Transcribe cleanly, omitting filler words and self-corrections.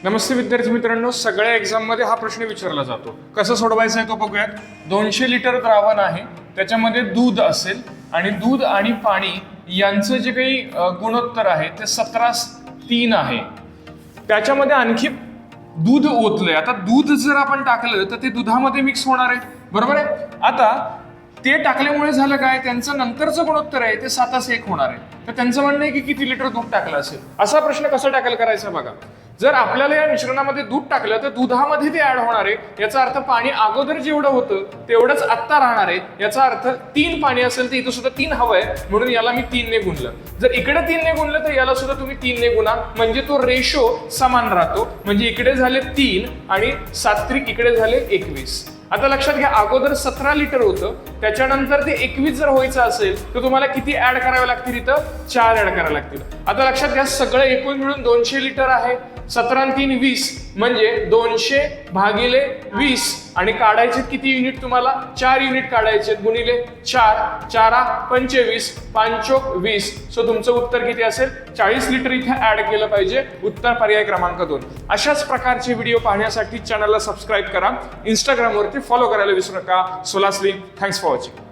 नमस्ते विद्यार्थी मित्रांनो, सगळ्या एक्झाम मध्ये हा प्रश्न विचारला जातो. कसं सोडवायचा आहे तो बघूयात. 200 लिटर द्रावण आहे, त्याच्यामध्ये दूध असेल आणि दूध आणि पाणी यांचं जे काही गुणोत्तर आहे ते 17:3 आहे. त्याच्यामध्ये आणखी दूध ओतलंय. आता दूध जर आपण टाकलं तर ते दुधामध्ये मिक्स होणार आहे, बरोबर आहे. आता ते टाकल्यामुळे झालं काय, त्यांचं नंतरचं गुणोत्तर आहे ते 7:1 होणार आहे. तर त्यांचं म्हणणं आहे की किती लिटर दूध टाकलं असेल. असा प्रश्न कसा टॅकल करायचा बघा. जर आपल्याला या मिश्रणामध्ये दूध टाकलं तर दुधामध्ये ते ऍड होणार आहे. याचा अर्थ पाणी अगोदर जेवढं होतं तेवढंच आत्ता राहणार आहे. याचा अर्थ 3 पाणी असेल तर इथं सुद्धा 3 हवंय, म्हणून याला मी 3 ने गुणलं. जर इकडे 3 ने गुणलं तर याला सुद्धा तुम्ही 3 ने गुणा, म्हणजे तो रेशो समान राहतो. म्हणजे इकडे झाले 3 आणि 7 इकडे झाले 21. आता लक्षात घ्या, अगोदर 17 लिटर होतं, त्याच्यानंतर ते 21 जर व्हायचं असेल तर तुम्हाला किती ऍड करावे लागतील, इथं 4 ऍड करावे लागतील. आता लक्षात घ्या, सगळं एकूण मिळून 200 लिटर आहे. 17 आणि 3 20 म्हणजे 200 भागिले 20 आणि काढायचे किती युनिट, तुम्हाला 4 युनिट काढायचे. गुणिले 4, 4 25, 5 20. सो तुमचं उत्तर किती असेल, 40 लिटर इथे ऍड केलं पाहिजे. उत्तर पर्याय क्रमांक 2. अशाच प्रकारचे व्हिडिओ पाहण्यासाठी चॅनलला सबस्क्राईब करा. इंस्टाग्रामवरती फॉलो करायला विसरू नका. सोलास्लिंग. Thanks for watching.